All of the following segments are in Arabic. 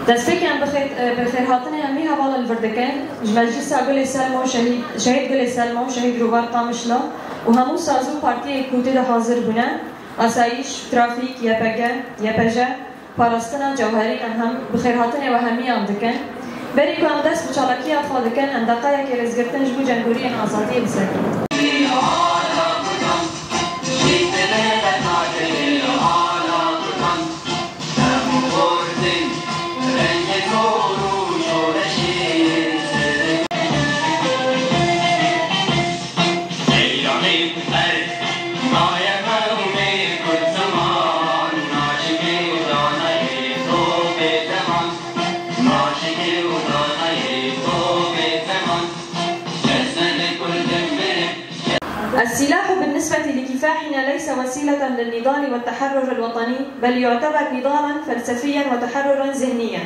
دەستپێکیان بەخێرهاتنە هەمی هەواڵە لڤردەکەن مەجلیسا گولێ سەلمە و شەهید گولێ سەلمە و شەهید ڕووبار قامشلە و هەموو ساز و پارتیەی کوتێدا حاضر بوونە ئاسایش ترافیک یەپەژە پاراستنە جەوهەری ئەم هەم بخێرهاتنێوە هەمیان دەکەن بەری کو ئەم دەست بە چاڵەکیە خوا دەکەن ئەنداقایەکی ڕێزگرتنش بوو جەنگۆریان ئازادیە بسەکەن. السلاح بالنسبة لكفاحنا ليس وسيلة للنضال والتحرر الوطني بل يعتبر نضالا فلسفيا وتحررا ذهنيا.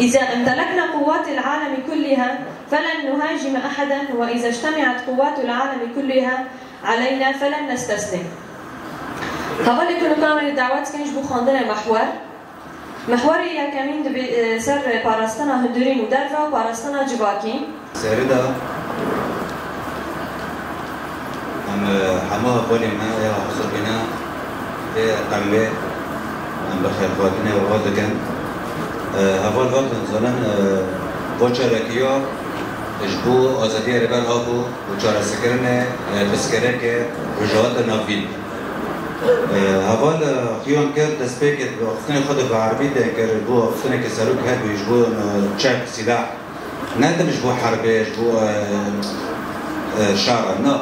إذا امتلكنا قوات العالم كلها فلن نهاجم أحدا وإذا اجتمعت قوات العالم كلها علينا فلن نستسلم. هذا كل كامل الدعوات كنج بو خاندنا محوري يا كمين سر باراستنا هندورين ودرفا وباراستنا جباكي سيردا حماها قولي ما يا حصل بنا قمبي ام بخير خواتنا وغاد كان اول وقت زمان بوچرکیا اجبو آزادی ربل هابو و چاره سکرنه تسکره که رجاعت ناوین اول خیام کرد دست پیکت افتنی خود به عربی ده کرد بو افتنی که سروک هد و اجبو چک سلاح نه دم اجبو حربه اجبو شعر نه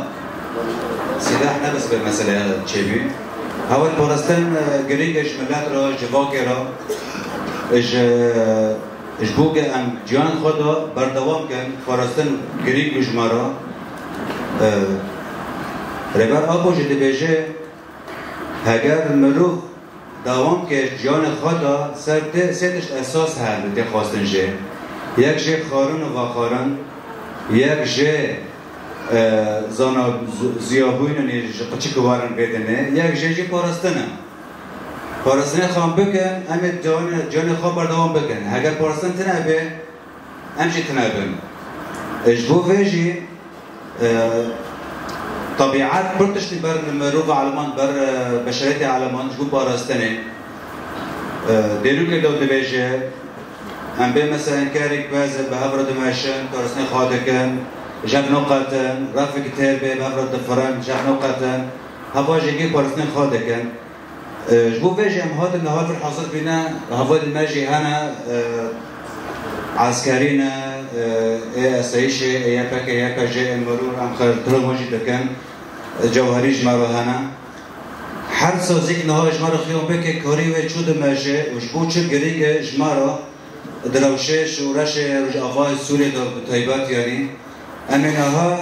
سلاح نه بس بالمسألة تشيبي هاول بورستان قريقش ملات را جواكي را اجبوغ ام جان خدا بردوام کن بورستان قريق بجمارا ربر آبو جدی بیجه هگر مروف دوام که جان خدا سرتش اساس هر دی خواستن جه یک جه خارون و واخارن یک جه زانا زیابوین قچی کوارن بدنه یک جنجی پاراستنه خام بکن امید جان خواب بردوام بکن اگر پاراستن تنبه امشی تنبه اجبو ویجی طبیعت برتشتی بر مروف علمان بر بشریت علمان اجبو پاراستنه دیلو که دو دبیجه ام به مثلا کاریک بازه به هفرد ماشن پاراستنه خادکن جاب نقطة رافق كتابة بأفراد الفرن جاب نقطة هوا جيكي بارسنين خاده كان جبو فيجي ام هذا النهار في الحاصل بنا هوا الماجي هنا عسكرينا اسايشي يا باكا يا باجي المرور ام خرطلو موجود كان جوهري جمارو هنا حر سوزيك نهار جمارو خيوم بك كوري وجود ماجي وجبو تشو غريك جمارو دروشش ورشه رج افاي سوريا دو طيبات يعني امینها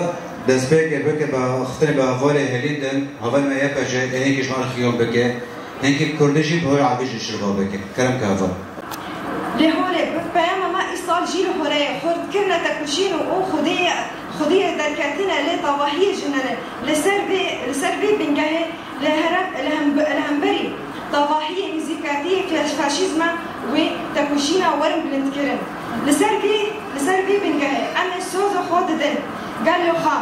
دست بکه با اختری با حوال هلیدن حوال ما یک جای هنگی شمار خیام بکه هنگی کردشی به عبیش شربا بکه کرم که حوال لهوله بفهم ما ایصال جیل هوله خرد کرنا تکوشین و خودی درکتنا لطواهی جنن لسر بی بنگه لهمبری طواهی موزیکاتی فاشیزم و تکوشینا ورم بلند کرن لسر بی بنگه ام سوز خود دن قال له خا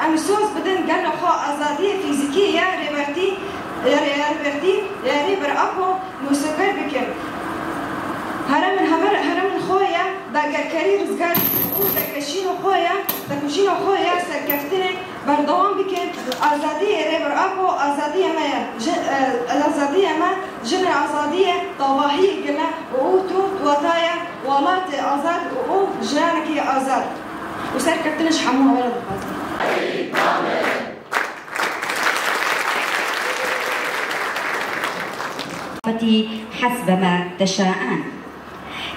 ام سوز بدن قال له خا ازاديه فيزيكيه يا ريبرتي يا ريبر ابو موسيقى بكر هرم خويا باقر كارير زقال تكوشينو خويا سركفتني بردوام بكر ازاديه ريبر ابو ازاديه ما ازاديه ما جنر ازاديه طواهي قلنا وتو وطايا ولات ازاد و جانك ازاد وسركفتنش حموها ولد حسب ما تشاءان.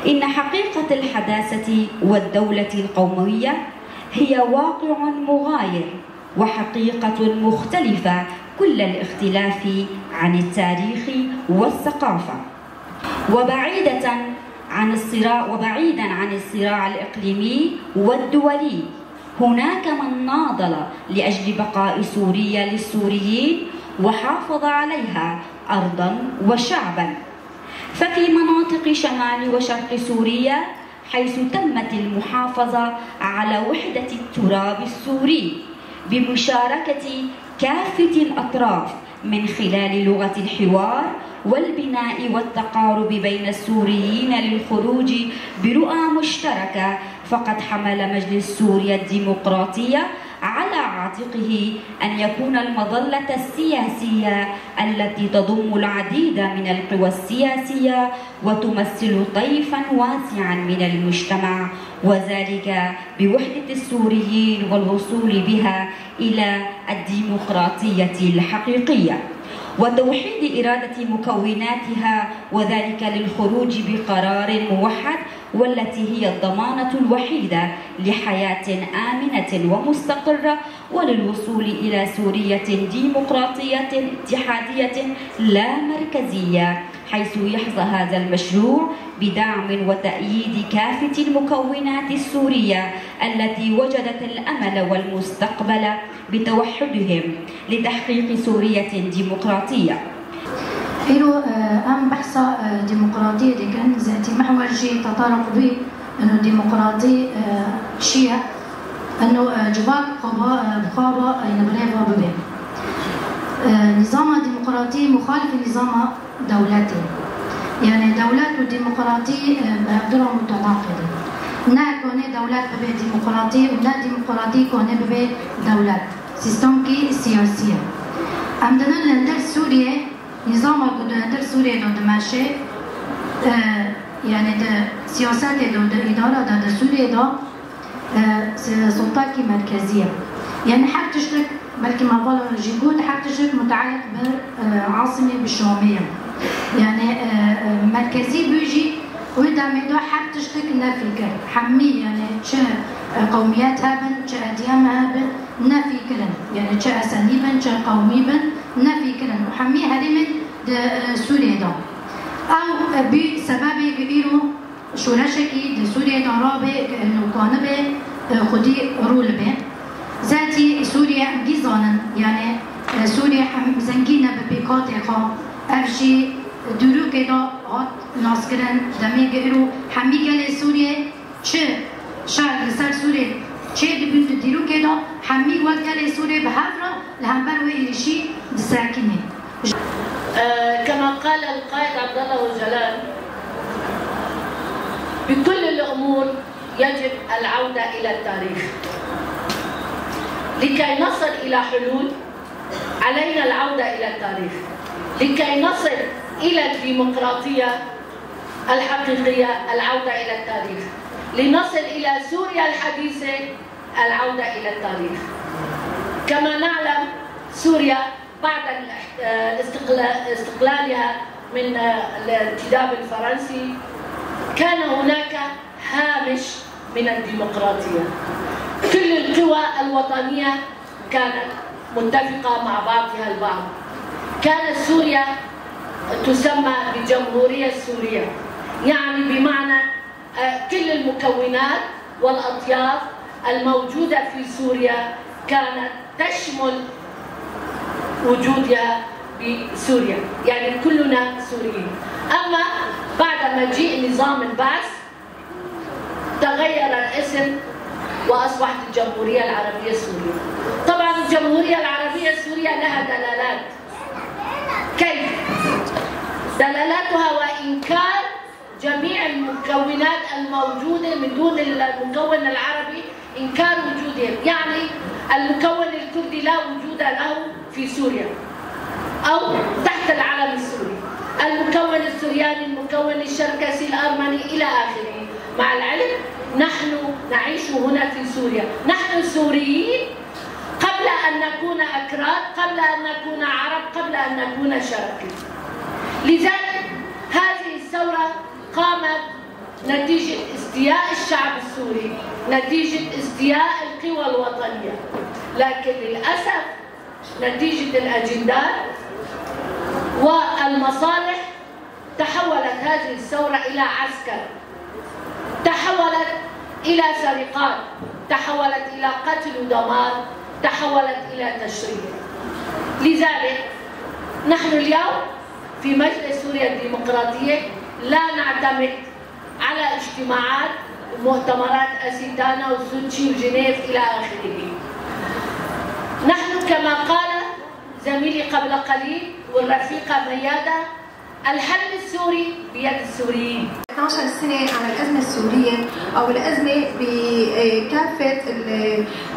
إن حقيقة الحداثة والدولة القومية هي واقع مغاير وحقيقة مختلفة كل الاختلاف عن التاريخ والثقافة وبعيدا عن الصراع الإقليمي والدولي. هناك من ناضل لأجل بقاء سوريا للسوريين وحافظ عليها أرضا وشعبا. ففي مناطق شمال وشرق سوريا حيث تمت المحافظة على وحدة التراب السوري بمشاركة كافة الأطراف من خلال لغة الحوار والبناء والتقارب بين السوريين للخروج برؤى مشتركة، فقد حمل مجلس سوريا الديمقراطية على عاتقه أن يكون المظلة السياسية التي تضم العديد من القوى السياسية وتمثل طيفا واسعا من المجتمع، وذلك بوحدة السوريين والوصول بها إلى الديمقراطية الحقيقية وتوحيد إرادة مكوناتها، وذلك للخروج بقرار موحد والتي هي الضمانة الوحيدة لحياة آمنة ومستقرة وللوصول إلى سورية ديمقراطية اتحادية لا مركزية، حيث يحظى هذا المشروع بدعم وتأييد كافة المكونات السورية التي وجدت الأمل والمستقبل بتوحدهم لتحقيق سورية ديمقراطية. إلو أم بحثة ديمقراطية دي كان ذاتي محور شيء تطرق به إنه ديمقراطي شيء إنه جبال بخابة ينبغي به نظام ديمقراطي مخالف لنظام دولتي، يعني دولات وديمقراطي بقدروا متناقضة، نا كوني دولات ببي ديمقراطي ونا ديمقراطي كوني ببي دولات سيستم كي سياسية. عندنا لندر سوريا نظام لندر سوريا دو دماشي يعني ده سياسات دو إدارة ده سوريا ده سلطات مركزية، يعني حق تشترك بلكي ما قالوا جيكود حق تشترك متعلق بالعاصمة بالشامية، يعني مركزي بيجي وده ميدو حق تشترك نافي حمي، يعني شو قوميات هابن شو أديان هابن نافي كلن، يعني شو أسانيبن شو قوميبن نافي كلن وحمي هذه من سوريا ده أو بسبب يقولوا شو رشكي ده سوريا ده رابع إنه كان به خدي رول به ذاتي سوريا جيزانا، يعني سوريا زنجينا ببيكاتها أفشي درو كده هات ناسكرن دمي جرو حمي جل سوريا شو شعب لسر سوريا شيء دبنت درو كده حمي وقت جل سوريا بحفرة لهمبر وإلشي دساكني. كما قال القائد عبد الله وجلال بكل الأمور يجب العودة إلى التاريخ. لكي نصل إلى حلول علينا العودة إلى التاريخ، لكي نصل إلى الديمقراطية الحقيقية العودة إلى التاريخ، لنصل إلى سوريا الحديثة العودة إلى التاريخ. كما نعلم سوريا بعد استقلالها من الانتداب الفرنسي كان هناك هامش من الديمقراطية، كل القوى الوطنية كانت متفقة مع بعضها البعض، كانت سوريا تسمى بالجمهورية السورية، يعني بمعنى كل المكونات والأطياف الموجودة في سوريا كانت تشمل وجودها بسوريا، يعني كلنا سوريين. أما بعد مجيء نظام البعث تغير الاسم وأصبحت الجمهورية العربية السورية. طبعا الجمهورية العربية السورية لها دلالات. كيف؟ دلالاتها وإنكار جميع المكونات الموجودة من دون المكون العربي، إنكار وجودهم، يعني المكون الكردي لا وجود له في سوريا أو تحت العلم السوري، المكون السورياني، المكون الشركسي، الأرمني إلى آخره. مع العلم نحن نعيش هنا في سوريا، نحن سوريين قبل أن نكون أكراد، قبل أن نكون عرب، قبل أن نكون شرقي. لذلك هذه الثورة قامت نتيجة استياء الشعب السوري، نتيجة استياء القوى الوطنية، لكن للأسف نتيجة الأجندات والمصالح تحولت هذه الثورة إلى عسكر، تحولت إلى سرقات، تحولت إلى قتل ودمار، تحولت إلى تشريد. لذلك نحن اليوم في مجلس سوريا الديمقراطية لا نعتمد على اجتماعات ومؤتمرات أسيتانا وسوتشي وجنيف إلى آخره. نحن كما قال زميلي قبل قليل والرفيقة ميادة، الحل السوري بيد السوريين. 12 سنة على الأزمة السورية أو الأزمة بكافة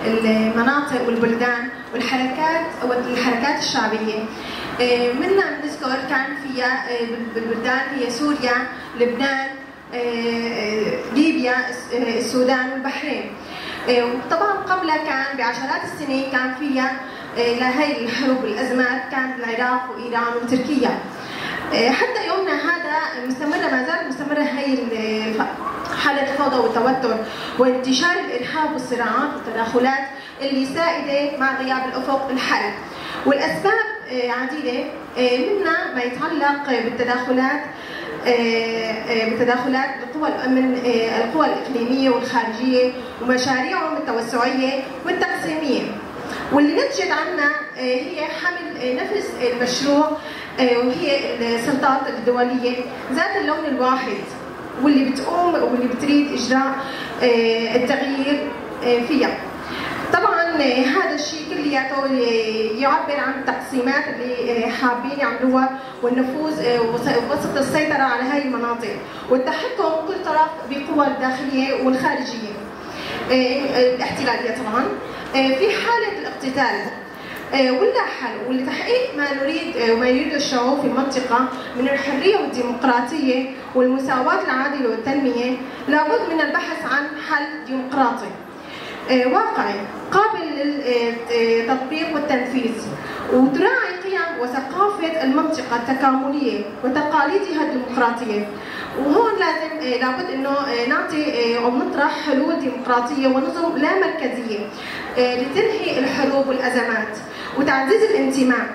المناطق والبلدان والحركات الشعبية. منا بنذكر كان فيها بالبلدان هي سوريا، لبنان، ليبيا، السودان والبحرين. وطبعا قبلها كان بعشرات السنين كان فيها لهي الحروب والأزمات كان بالعراق وإيران وتركيا. حتى يومنا هذا مستمرة، ما زالت مستمرة هي حالة الفوضى والتوتر وانتشار الإرهاب والصراعات والتداخلات اللي سائدة مع غياب الأفق الحل. والأسباب عديدة، منها ما يتعلق بتداخلات القوى الإقليمية والخارجية ومشاريعهم التوسعية والتقسيمية، واللي نتجت عنها هي حمل نفس المشروع وهي السلطات الدولية ذات اللون الواحد واللي بتقوم واللي بتريد إجراء التغيير فيها. طبعا هذا الشيء كلياته يعبر عن التقسيمات اللي حابين يعملوها والنفوذ وسط السيطرة على هذه المناطق والتحكم كل طرف بقوى الداخلية والخارجية الاحتلالية. طبعا في حالة الاقتتال ولا حل ولتحقيق ما نريد وما يريده الشعوب في المنطقة من الحرية والديمقراطية والمساواة العادلة والتنمية، لابد من البحث عن حل ديمقراطي واقعي قابل للتطبيق والتنفيذ، وتراعي قيم وثقافة المنطقة التكاملية وتقاليدها الديمقراطية. وهون لابد انه نعطي او نطرح حلول ديمقراطية ونظم لا مركزية لتنهي الحروب والأزمات وتعزيز الانتماء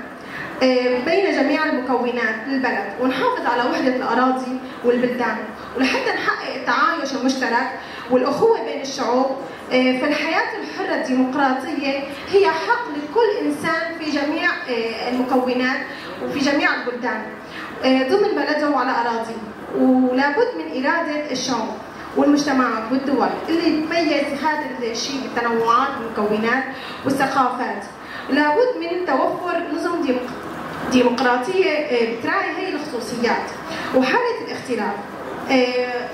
بين جميع المكونات للبلد، ونحافظ على وحدة الأراضي والبلدان، ولحتى نحقق التعايش المشترك والأخوة بين الشعوب. فالحياة الحرة الديمقراطية هي حق لكل إنسان في جميع المكونات وفي جميع البلدان ضمن بلده وعلى أراضيه، ولابد من إرادة الشعوب والمجتمعات والدول اللي تميز هذا الشيء بالتنوعات والمكونات والثقافات. لابد من توفر نظم ديمقراطية بتراعي هي الخصوصيات وحالة الاختلاف.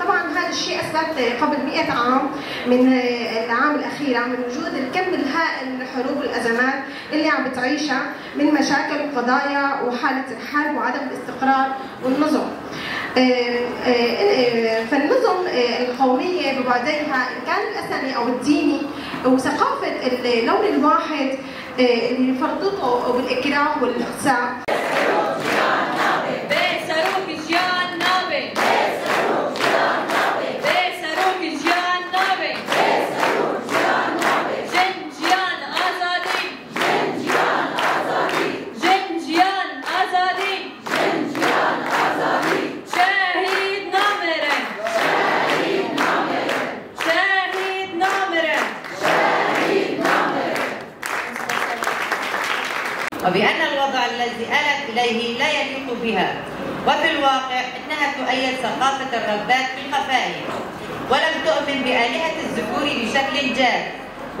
طبعا هذا الشيء اثبت قبل 100 عام من العام الاخيره من وجود الكم الهائل من الحروب والازمات اللي عم بتعيشها من مشاكل وقضايا وحاله الحرب وعدم الاستقرار والنظم. فالنظم القوميه ببعديها ان كان الاثني او الديني وثقافه اللون الواحد اللي يفرضته بالاكراه والاغتصاب. وبأن الوضع الذي آلت إليه لا يليق بها، وفي الواقع إنها تؤيد ثقافة الربات في الخفاء، ولم تؤمن بآلهة الذكور بشكل جاد،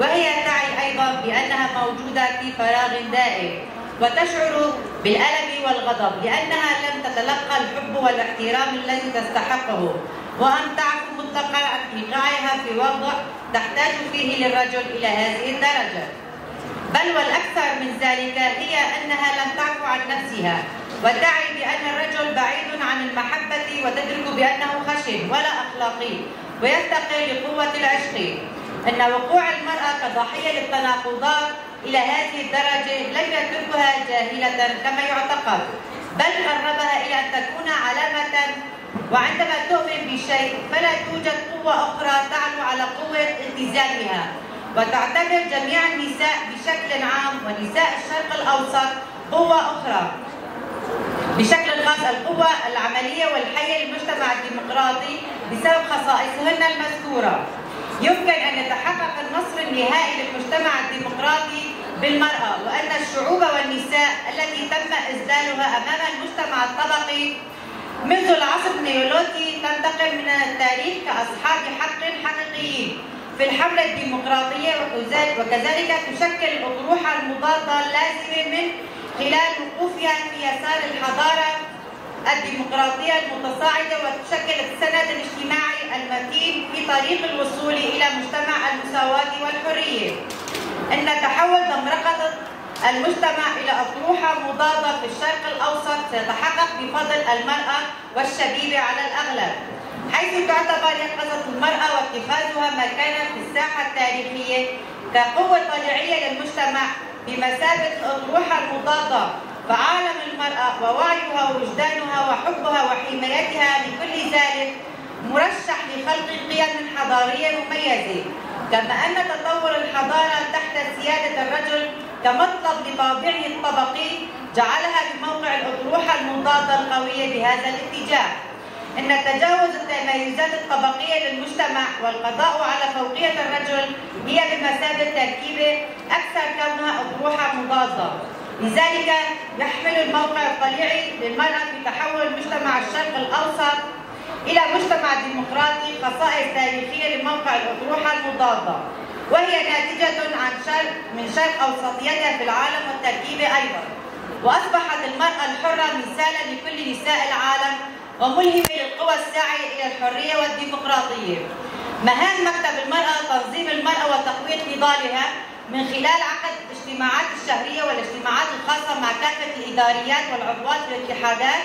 وهي تعي أيضا بأنها موجودة في فراغ دائم، وتشعر بالألم والغضب لأنها لم تتلقى الحب والاحترام الذي تستحقه، وأن تعفو مطلقا عن إيقاعها في وضع تحتاج فيه للرجل إلى هذه الدرجة. بل والأكثر من ذلك هي أنها لم تعفو عن نفسها، وتعي بأن الرجل بعيد عن المحبة وتدرك بأنه خشن ولا أخلاقي ويفتقر لقوة العشق. أن وقوع المرأة كضحية للتناقضات إلى هذه الدرجة لم يتركها جاهلة كما يعتقد، بل قربها إلى أن تكون علامة. وعندما تؤمن بشيء فلا توجد قوة أخرى تعلو على قوة التزامها، وتعتبر جميع النساء بشكل عام ونساء الشرق الأوسط قوة أخرى، بشكل خاص القوة العملية والحية للمجتمع الديمقراطي بسبب خصائصهن المذكورة. يمكن أن يتحقق النصر النهائي للمجتمع الديمقراطي بالمرأة، وأن الشعوب والنساء التي تم إذلالها أمام المجتمع الطبقي منذ العصر النيولوثي تنتقل من التاريخ كأصحاب حق حقيقيين في الحملة الديمقراطية، وكذلك تشكل الأطروحة المضادة اللازمة من خلال وقوفها في يسار الحضارة الديمقراطية المتصاعدة، وتشكل السند الاجتماعي المتين في طريق الوصول إلى مجتمع المساواة والحرية. إن تحول دمرقة المجتمع إلى أطروحة مضادة في الشرق الأوسط سيتحقق بفضل المرأة والشبيبة على الأغلب، حيث تعتبر يقظة المرأة واتخاذها مكانها في الساحة التاريخية كقوة طليعية للمجتمع بمثابة الأطروحة المضادة. فعالم المرأة ووعيها ووجدانها وحبها وحمايتها لكل ذلك مرشح لخلق قيم حضارية مميزة، كما أن تطور الحضارة تحت سيادة الرجل كمطلب لطابعه الطبقي جعلها بموقع الأطروحة المضادة القوية بهذا الاتجاه. إن تجاوز التميزات الطبقية للمجتمع والقضاء على فوقية الرجل هي بمثابة تركيبة أكثر كونها أطروحة مضادة. لذلك يحمل الموقع الطليعي للمرأة في تحول مجتمع الشرق الأوسط إلى مجتمع ديمقراطي خصائص تاريخية لموقع الأطروحة المضادة، وهي ناتجة من شرق أوسطيتها في العالم والتركيبة أيضا. وأصبحت المرأة الحرة مثالا لكل نساء العالم وملهمة للقوى الساعية إلى الحرية والديمقراطية. مهام مكتب المرأة تنظيم المرأة وتقوية نضالها من خلال عقد الاجتماعات الشهرية والاجتماعات الخاصة مع كافة الإداريات والعضوات في الاتحادات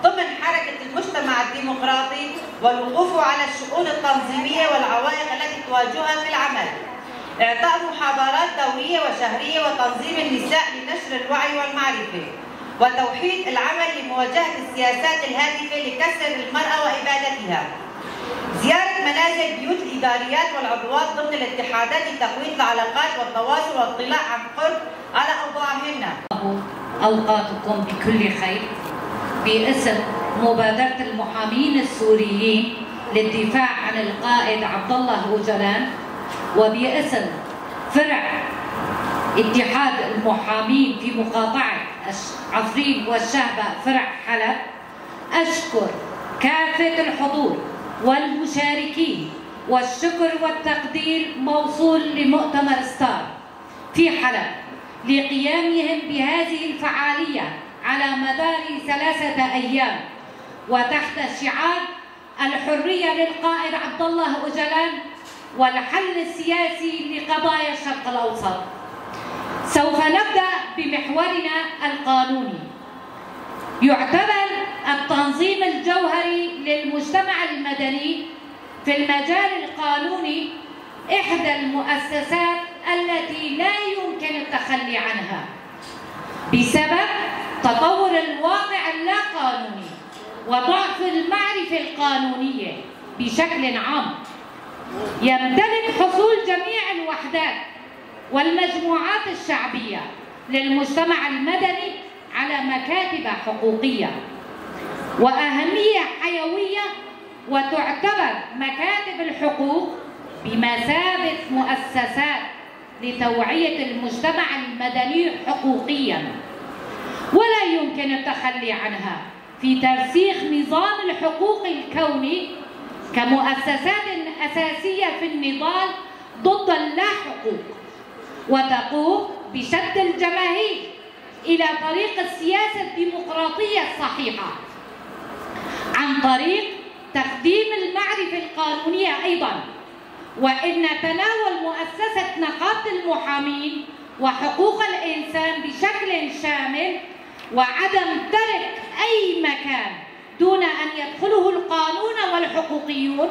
ضمن حركة المجتمع الديمقراطي، والوقوف على الشؤون التنظيمية والعوائق التي تواجهها في العمل، إعطاء محاضرات دورية وشهرية وتنظيم النساء لنشر الوعي والمعرفة، وتوحيد العمل لمواجهة السياسات الهادفة لكسر المرأة وإبادتها، زيارة منازل بيوت الإداريات والعضوات ضمن الاتحادات لتقوية العلاقات والتواصل والاطلاع عن قرب على أوضاعهن. أوقاتكم بكل خير. باسم مبادرة المحامين السوريين للدفاع عن القائد عبد الله أوجلان، وباسم فرع اتحاد المحامين في مقاطعة عفرين والشهبة فرع حلب، أشكر كافة الحضور والمشاركين، والشكر والتقدير موصول لمؤتمر ستار في حلب لقيامهم بهذه الفعالية على مدار 3 أيام، وتحت شعار الحرية للقائد عبد الله أوجلان والحل السياسي لقضايا الشرق الأوسط. سوف نبدأ بمحورنا القانوني. يعتبر التنظيم الجوهري للمجتمع المدني في المجال القانوني إحدى المؤسسات التي لا يمكن التخلي عنها بسبب تطور الواقع اللاقانوني وضعف المعرفة القانونية بشكل عام. يمتلك حصول جميع الوحدات والمجموعات الشعبية للمجتمع المدني على مكاتب حقوقية وأهمية حيوية، وتعتبر مكاتب الحقوق بمثابة مؤسسات لتوعية المجتمع المدني حقوقياً، ولا يمكن التخلي عنها في ترسيخ نظام الحقوق الكوني كمؤسسات أساسية في النضال ضد اللاحقوق، وتقوم بشد الجماهير إلى طريق السياسة الديمقراطية الصحيحة عن طريق تقديم المعرفة القانونية أيضاً. وإن تناول مؤسسة نقابة المحامين وحقوق الإنسان بشكل شامل وعدم ترك أي مكان دون أن يدخله القانون والحقوقيون،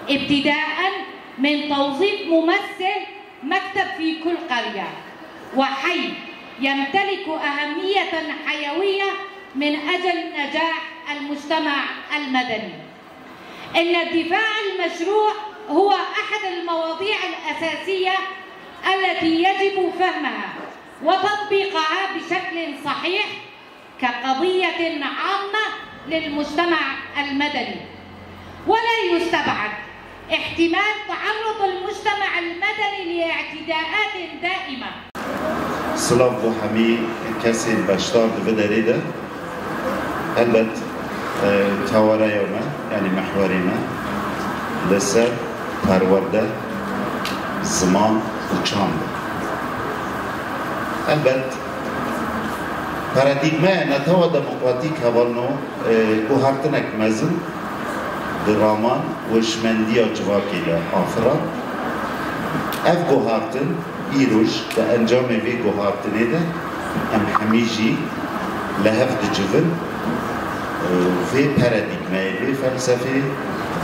ابتداء من توظيف ممثل مكتب في كل قرية وحي يمتلك أهمية حيوية من أجل نجاح المجتمع المدني. إن الدفاع المشروع هو أحد المواضيع الأساسية التي يجب فهمها وتطبيقها بشكل صحيح كقضية عامة للمجتمع المدني، ولا يستبعد احتمال تعرض المجتمع المدني لاعتداءات دائمة. سلاف بو حمی کسی باشتار دو بدریده البته تاورا يوما يعني محورنا لسر پرورده زمان وچان البته پارادیگمه نتاوا دموکراتیک هوانو گوهرتنک مزن درامان وشمندی جواکی لآفراد اف گوهرتن ایروش ده انجام وی گوهرتنه ده ام همیجی لهفت جفن في باراديغما في فلسفه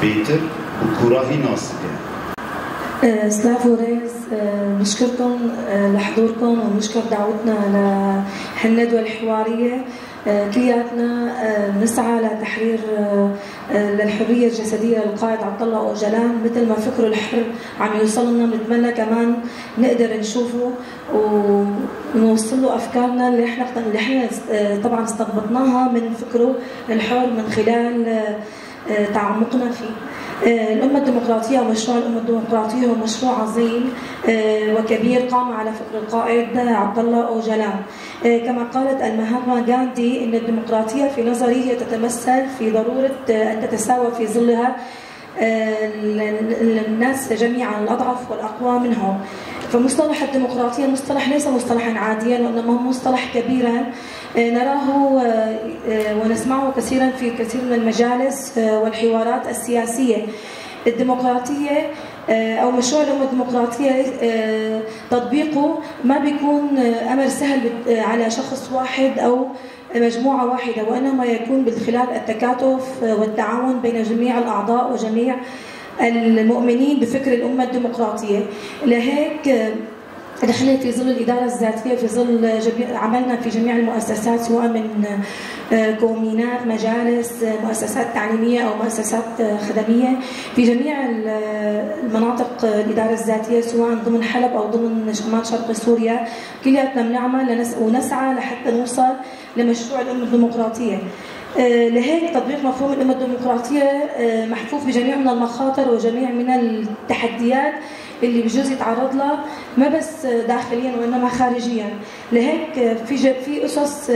بيتر وكراهي ناصقه. سلافو ريز نشكركم لحضوركم ونشكر دعوتنا لهالندوه الحواريه. كلياتنا نسعى لتحرير للحريه الجسديه للقائد عبد الله اوجلان مثل ما فكره الحر عم يوصل لنا. بنتمنى كمان نقدر نشوفه ونوصل له افكارنا اللي احنا طبعا استنبطناها من فكره الحر من خلال تعمقنا فيه. الأمة الديمقراطية ومشروع الأمة الديمقراطية هو مشروع عظيم وكبير قام على فكر القائد عبد الله أوجلان. كما قالت المهاتما غاندي إن الديمقراطية في نظري هي تتمثل في ضرورة أن تتساوى في ظلها الناس جميعا الأضعف والأقوى منهم. فمصطلح الديمقراطية مصطلح ليس مصطلحا عاديا وإنما هو مصطلح كبيرا نراه ونسمعه كثيرا في كثير من المجالس والحوارات السياسية. الديمقراطية أو مشروع الأمة الديمقراطية تطبيقه ما بيكون أمر سهل على شخص واحد أو مجموعة واحدة، وإنما يكون من خلال التكاتف والتعاون بين جميع الأعضاء وجميع المؤمنين بفكر الأمة الديمقراطية. لهيك نحن في ظل الإدارة الذاتية في ظل عملنا في جميع المؤسسات سواء من كومينات مجالس مؤسسات تعليمية أو مؤسسات خدمية في جميع المناطق الإدارة الذاتية سواء ضمن حلب أو ضمن شمال شرق سوريا. كلياتنا بنعمل ونسعى لحتى نوصل لمشروع الأمة الديمقراطية. لهيك تطبيق مفهوم الأمة الديمقراطية محفوف بجميع من المخاطر وجميع من التحديات اللي بجوز يتعرض لها ما بس داخليا وإنما خارجيا. لهيك في أسس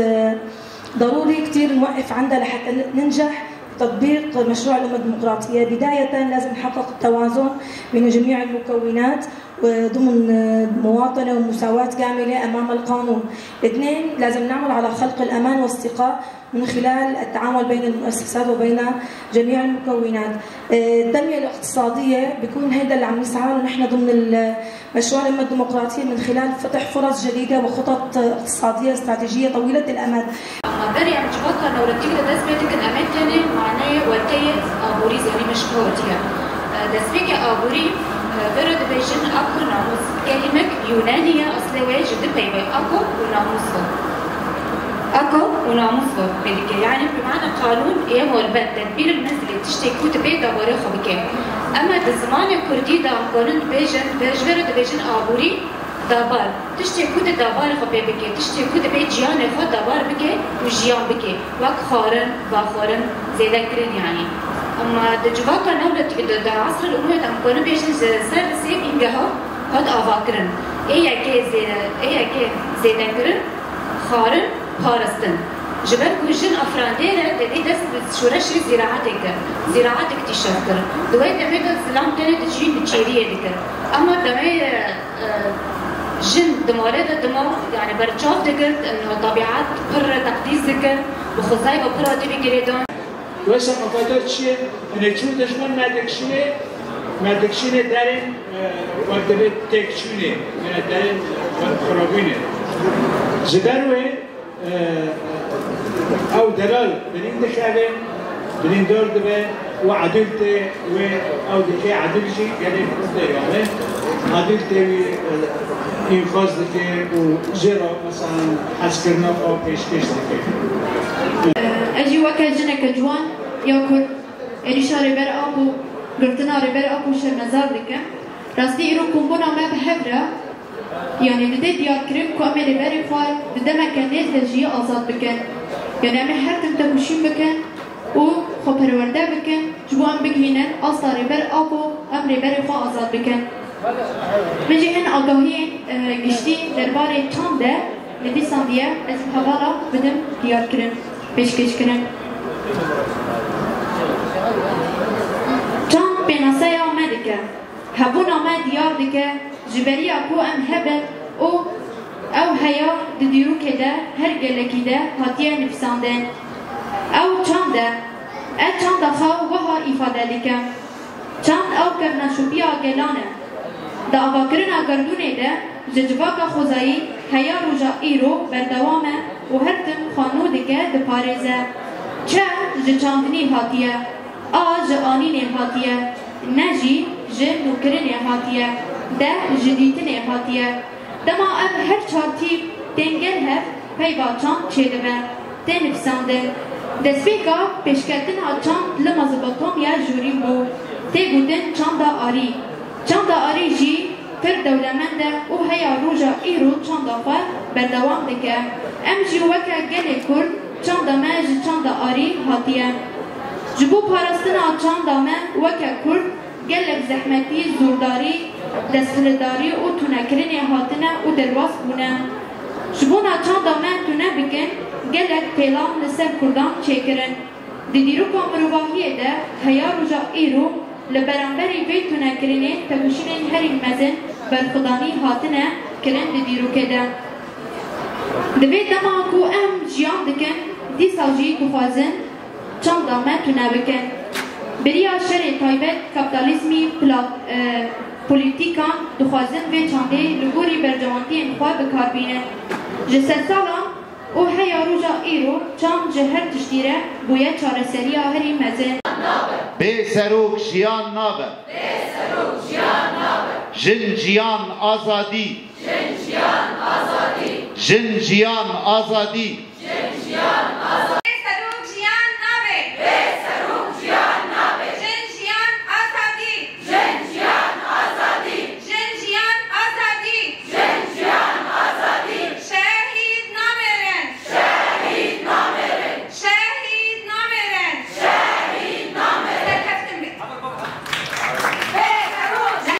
ضروري كثير نوقف عندها لحتى ننجح تطبيق مشروع الأمة الديمقراطية. بداية لازم نحقق التوازن بين جميع المكونات ضمن مواطنة ومساواة كاملة أمام القانون. اثنين، لازم نعمل على خلق الأمان والثقة من خلال التعامل بين المؤسسات وبين جميع المكونات. التنمية الاقتصادية بيكون هيدا اللي عم نسعى له نحن ضمن مشروع الأمة الديمقراطية من خلال فتح فرص جديدة وخطط اقتصادية استراتيجية طويلة الأمد. بري عم تفكر لو رتيك دسبيتك الأمان تاني معناه وتيت أبوري زي مش كورتيا دسبيك أبوري برد بيجن أكو ناموس كلمة يونانية أصلية جد بيبي أكو وناموس أكو وناموس بيدك يعني بمعنى قانون إيه هو البلد تدبير الناس اللي تشتكي كتبي دبوري خبكة. أما الزمان الكردي دا قانون بيجن برد بيجن أبوري دابار تشتي كود دابار خبي بكي تشتي كود بيت جيان خود دابار بكي وجيان بكي وك خارن باخارن زيدا كرين يعني. أما دجواتا نولت دا عصر الأمور دا مقارن بيشن سر سيب إنجها هاد آفاكرن إيه كي زيدا كرن خارن بارستن جبر كوجن أفرانديرة تدي دست شورشي زراعتك تشكر دوای دمه دا سلام تاني تجين بتشيرية دكر أما دمه جن دماره دا دماغ يعني برچاف دكرت إنه طبيعات بر تقديس دكر وخزاي وبر دبي كريدون واسه مقادر چیه؟ اینه چون دشمن مدکشینه درین وقتی تکشونه یعنی درین خرابینه زبروه او درال برین دخاله برین دور دبه و عدلته و او دخی عدلشی یعنی يعني عدلته و انفاز دکه و زیرا مثلا حس کرنا او پیشکش دکه اجي وكا جنك جوان ياكل اريشاري بر ابو قرتناري بر ابو شر نظر دك راستي ايرو كومبونا ما بحبره يعني بدي ديار كريم كو امي بري فاي بدا مكانات لجي ازاد بكن يعني امي حرتم تكوشين بكن و خو پرورده بكن جوان بگهينن اصاري بر ابو امري بري فا ازاد بكن بجي ان اگاهين گشتي درباره تام ده لدي سانديه از حوالا بدم ديار كريم پیشکش کنن چند بناسایا مدکه هبونا ما دیار دکه جبریا کو ام هبه او هیا دیرو که ده هر گلکی ده هاتیه نفساندن او چانده چند خواه وها ifade دکه چند او کرنا شوبیا گلانه دا آواکرنا گردونه ده ججواکا خوزایی هیا روژا ایرو بردوامه و هر تم خانو دکه ده پارزه چه جچاندنی هاتیه آنینه هاتیه نجی نوکرنه هاتیه ده جدیتنه هاتیه دما اب هر چارتی دنگل هف پیوا چاند چیده به تنفسانده دسپیکا پیشکتن ها چاند لمزبطوم یا جوری بو تی گودن چاندا آری چاندا آری جی پر دولمنده او هیا روژا ایرو چاندا خواه بردوام دکه ام جی وکه گله کرد چاندا مج چاندا آری هاتیه جبو پارستنا چاندا من وکه کرد گلک زحمتی زورداری دستلداری و تونکرین هاتنه و درواز بونه جبونا چاندا من تونه بکن گلک پیلان لسر کردان چیکرن دیدیرو که مروواهیه ده هیا روژا ایرو لبرانبری وی تونکرینه تکوشینین هری مزن برخدانی هاتنه کرن دیدیرو که ده دوی دما کو ام جیان دکن دی سالجی بخوازن چاندا من تونه بکن بریا شر تایبت کپیتالیزمی پولیتیکان دخوازن و چانده لگوری برجوانتی انخواه بکاربینه جسد سالان او هیا روژا ایرو چند جهر تشتیره بویه چاره سریا هری مزن به سروک جیان نابه جن جیان آزادی جن جیان آزادی